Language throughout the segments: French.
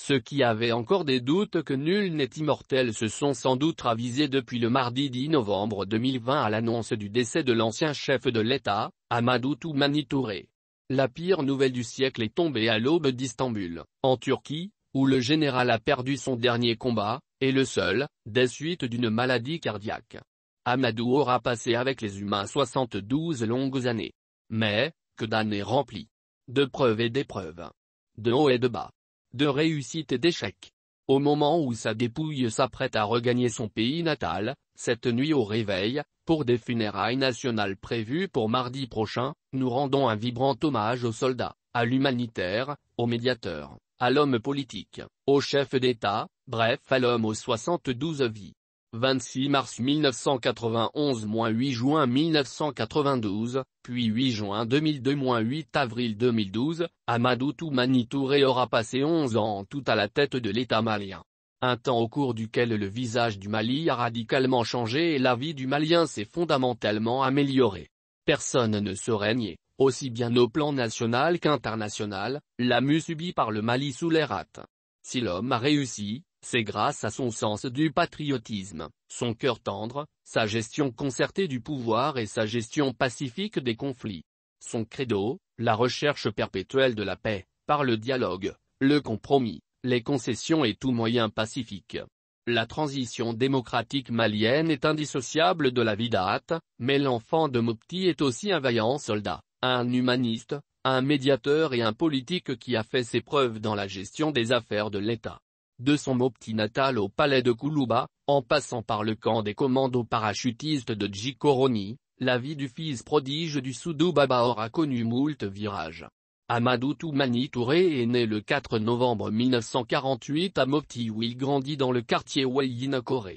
Ceux qui avaient encore des doutes que nul n'est immortel se sont sans doute ravisés depuis le mardi 10 novembre 2020 à l'annonce du décès de l'ancien chef de l'État, Ahmadou Toumani Touré. La pire nouvelle du siècle est tombée à l'aube d'Istanbul, en Turquie, où le général a perdu son dernier combat, et le seul, des suites d'une maladie cardiaque. Ahmadou aura passé avec les humains 72 longues années. Mais, que d'années remplies. De preuves et d'épreuves. De hauts et de bas. De réussites et d'échecs. Au moment où sa dépouille s'apprête à regagner son pays natal, cette nuit au réveil, pour des funérailles nationales prévues pour mardi prochain, nous rendons un vibrant hommage aux soldats, à l'humanitaire, aux médiateurs, à l'homme politique, au chef d'État, bref à l'homme aux 72 vies. 26 mars 1991-8 juin 1992, puis 8 juin 2002-8 avril 2012, Ahmadou Toumani Touré aura passé 11 ans en tout à la tête de l'État malien. Un temps au cours duquel le visage du Mali a radicalement changé et la vie du Malien s'est fondamentalement améliorée. Personne ne saurait nier, aussi bien au plan national qu'international, la mue subie par le Mali sous les rats. Si l'homme a réussi, c'est grâce à son sens du patriotisme, son cœur tendre, sa gestion concertée du pouvoir et sa gestion pacifique des conflits. Son credo, la recherche perpétuelle de la paix, par le dialogue, le compromis, les concessions et tout moyen pacifique. La transition démocratique malienne est indissociable de la vie d'Atte, mais l'enfant de Mopti est aussi un vaillant soldat, un humaniste, un médiateur et un politique qui a fait ses preuves dans la gestion des affaires de l'État. De son Mopti natal au palais de Koulouba, en passant par le camp des commandos parachutistes de Djikoroni, la vie du fils prodige du Soudou Baba aura connu moult virages. Ahmadou Toumani Touré est né le 4 novembre 1948 à Mopti où il grandit dans le quartier Wayinakore.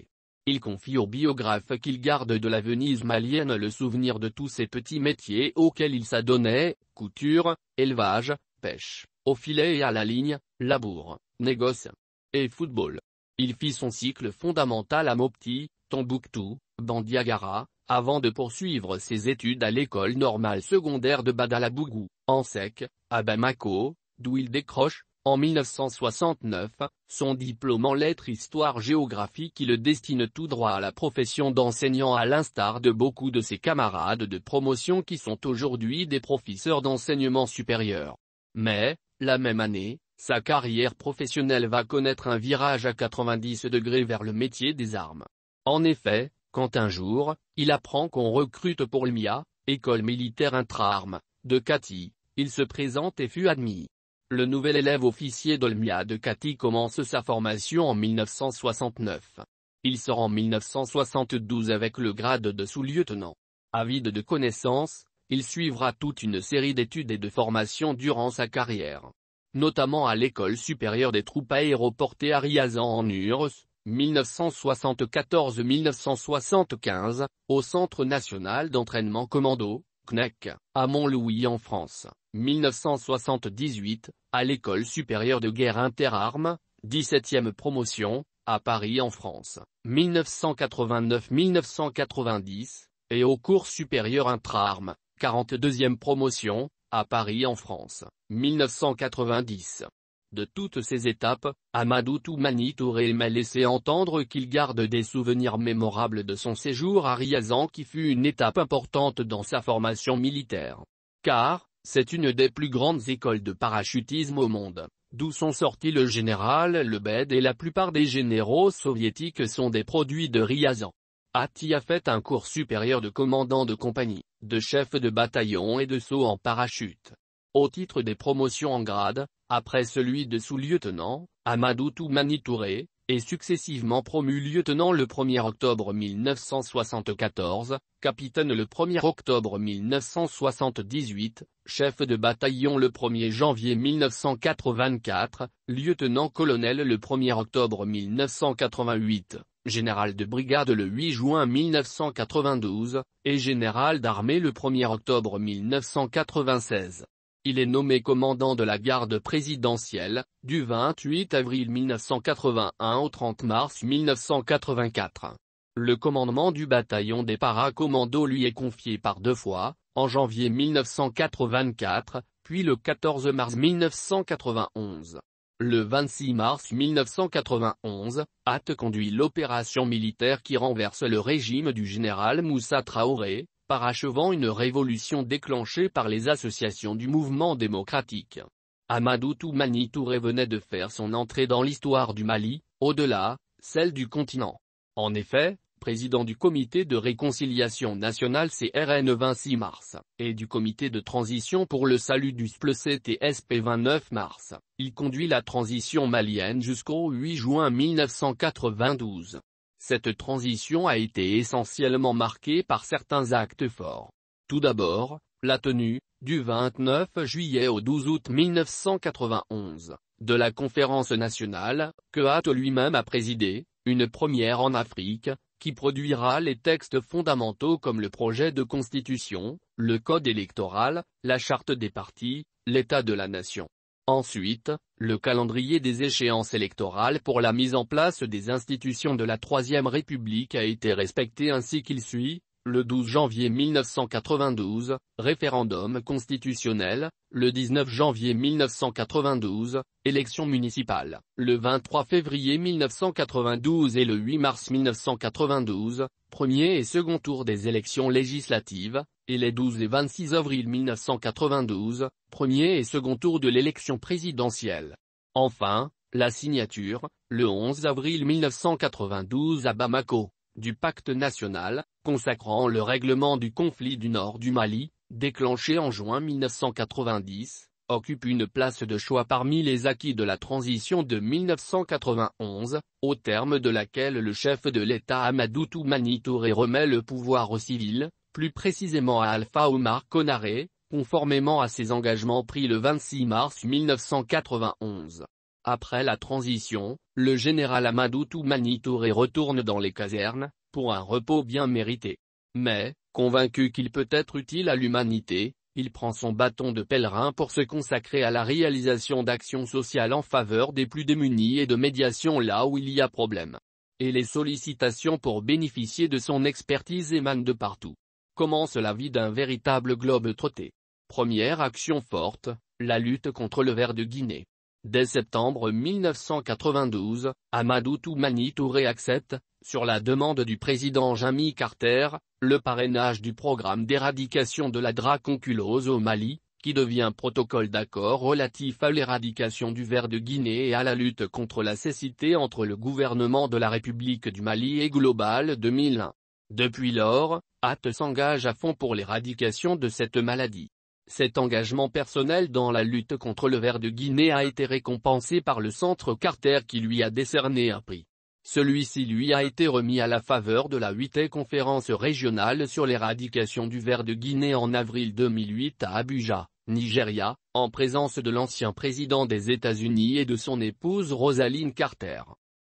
Il confie au biographe qu'il garde de la Venise malienne le souvenir de tous ces petits métiers auxquels il s'adonnait, couture, élevage, pêche, au filet et à la ligne, labour, négoce et football. Il fit son cycle fondamental à Mopti, Tombouctou, Bandiagara, avant de poursuivre ses études à l'école normale secondaire de Badalabougou, en Sec, à Bamako, d'où il décroche, en 1969, son diplôme en lettres histoire-géographie qui le destine tout droit à la profession d'enseignant à l'instar de beaucoup de ses camarades de promotion qui sont aujourd'hui des professeurs d'enseignement supérieur. Mais, la même année, sa carrière professionnelle va connaître un virage à 90 degrés vers le métier des armes. En effet, quand un jour, il apprend qu'on recrute pour l'IMIA, École militaire intra-armes, de Katy, il se présente et fut admis. Le nouvel élève officier de l'IMIA de Katy commence sa formation en 1969. Il sort en 1972 avec le grade de sous-lieutenant. Avide de connaissances, il suivra toute une série d'études et de formations durant sa carrière. Notamment à l'École supérieure des troupes aéroportées à Riazan en URSS, 1974-1975, au Centre national d'entraînement commando, CNEC, à Mont-Louis en France, 1978, à l'École supérieure de guerre interarmes, 17e promotion, à Paris en France, 1989-1990, et au cours supérieur intra-armes, 42e promotion, à Paris en France, 1990. De toutes ces étapes, Ahmadou Toumani Touré m'a laissé entendre qu'il garde des souvenirs mémorables de son séjour à Riazan qui fut une étape importante dans sa formation militaire. Car, c'est une des plus grandes écoles de parachutisme au monde, d'où sont sortis le général Lebed et la plupart des généraux soviétiques sont des produits de Riazan. Ati a fait un cours supérieur de commandant de compagnie, de chef de bataillon et de saut en parachute. Au titre des promotions en grade, après celui de sous-lieutenant, Ahmadou Toumani Touré, est successivement promu lieutenant le 1er octobre 1974, capitaine le 1er octobre 1978, chef de bataillon le 1er janvier 1984, lieutenant-colonel le 1er octobre 1988. Général de brigade le 8 juin 1992, et général d'armée le 1er octobre 1996. Il est nommé commandant de la garde présidentielle, du 28 avril 1981 au 30 mars 1984. Le commandement du bataillon des paracommandos lui est confié par deux fois, en janvier 1984, puis le 14 mars 1991. Le 26 mars 1991, At conduit l'opération militaire qui renverse le régime du général Moussa Traoré, parachevant une révolution déclenchée par les associations du mouvement démocratique. Amadou Toumani Touré venait de faire son entrée dans l'histoire du Mali, au-delà, celle du continent. En effet, président du comité de réconciliation nationale CRN 26 mars, et du comité de transition pour le salut du CTSP 29 mars, il conduit la transition malienne jusqu'au 8 juin 1992. Cette transition a été essentiellement marquée par certains actes forts. Tout d'abord, la tenue, du 29 juillet au 12 août 1991, de la conférence nationale, que At lui-même a présidée, une première en Afrique, qui produira les textes fondamentaux comme le projet de constitution, le code électoral, la charte des partis, l'état de la nation. Ensuite, le calendrier des échéances électorales pour la mise en place des institutions de la Troisième République a été respecté ainsi qu'il suit. Le 12 janvier 1992, référendum constitutionnel, le 19 janvier 1992, élection municipale, le 23 février 1992 et le 8 mars 1992, premier et second tour des élections législatives, et les 12 et 26 avril 1992, premier et second tour de l'élection présidentielle. Enfin, la signature, le 11 avril 1992 à Bamako, du pacte national, consacrant le règlement du conflit du nord du Mali, déclenché en juin 1990, occupe une place de choix parmi les acquis de la transition de 1991, au terme de laquelle le chef de l'État Amadou Toumani Touré remet le pouvoir aux civils, plus précisément à Alpha Oumar Konaré, conformément à ses engagements pris le 26 mars 1991. Après la transition, le général Amadou Toumani Touré retourne dans les casernes, pour un repos bien mérité. Mais, convaincu qu'il peut être utile à l'humanité, il prend son bâton de pèlerin pour se consacrer à la réalisation d'actions sociales en faveur des plus démunis et de médiation là où il y a problème. Et les sollicitations pour bénéficier de son expertise émanent de partout. Commence la vie d'un véritable globe-trotté. Première action forte, la lutte contre le ver de Guinée. Dès septembre 1992, Amadou Toumani Touré accepte, sur la demande du président Jimmy Carter, le parrainage du programme d'éradication de la dracunculose au Mali, qui devient protocole d'accord relatif à l'éradication du ver de Guinée et à la lutte contre la cécité entre le gouvernement de la République du Mali et Global 2001. Depuis lors, At s'engage à fond pour l'éradication de cette maladie. Cet engagement personnel dans la lutte contre le ver de Guinée a été récompensé par le Centre Carter qui lui a décerné un prix. Celui-ci lui a été remis à la faveur de la 8e conférence régionale sur l'éradication du ver de Guinée en avril 2008 à Abuja, Nigeria, en présence de l'ancien président des États-Unis et de son épouse Rosalynn Carter.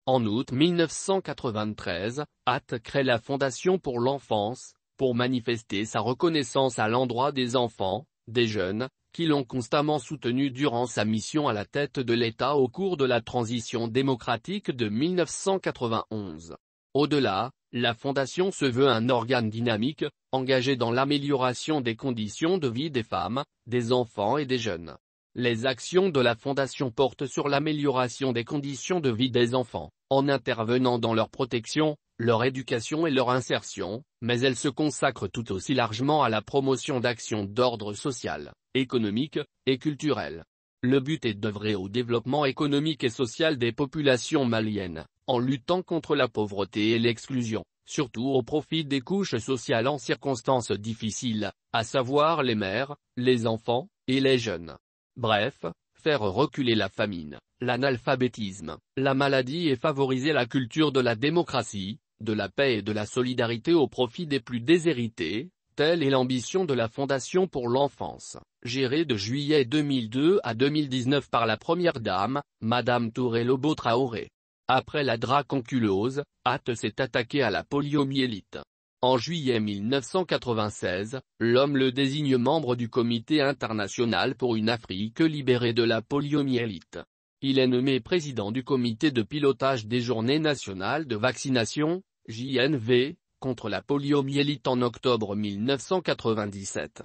En août 1993, At crée la Fondation pour l'enfance, pour manifester sa reconnaissance à l'endroit des enfants, des jeunes, qui l'ont constamment soutenu durant sa mission à la tête de l'État au cours de la transition démocratique de 1991. Au-delà, la Fondation se veut un organe dynamique, engagé dans l'amélioration des conditions de vie des femmes, des enfants et des jeunes. Les actions de la Fondation portent sur l'amélioration des conditions de vie des enfants, en intervenant dans leur protection, leur éducation et leur insertion, mais elle se consacre tout aussi largement à la promotion d'actions d'ordre social, économique, et culturel. Le but est d'œuvrer au développement économique et social des populations maliennes, en luttant contre la pauvreté et l'exclusion, surtout au profit des couches sociales en circonstances difficiles, à savoir les mères, les enfants, et les jeunes. Bref, faire reculer la famine, l'analphabétisme, la maladie et favoriser la culture de la démocratie, de la paix et de la solidarité au profit des plus déshérités, telle est l'ambition de la Fondation pour l'enfance, gérée de juillet 2002 à 2019 par la première dame, Madame Touré Lobo Traoré. Après la dracunculose, At s'est attaqué à la poliomyélite. En juillet 1996, l'homme le désigne membre du Comité international pour une Afrique libérée de la poliomyélite. Il est nommé président du comité de pilotage des Journées nationales de vaccination, JNV, contre la poliomyélite en octobre 1997.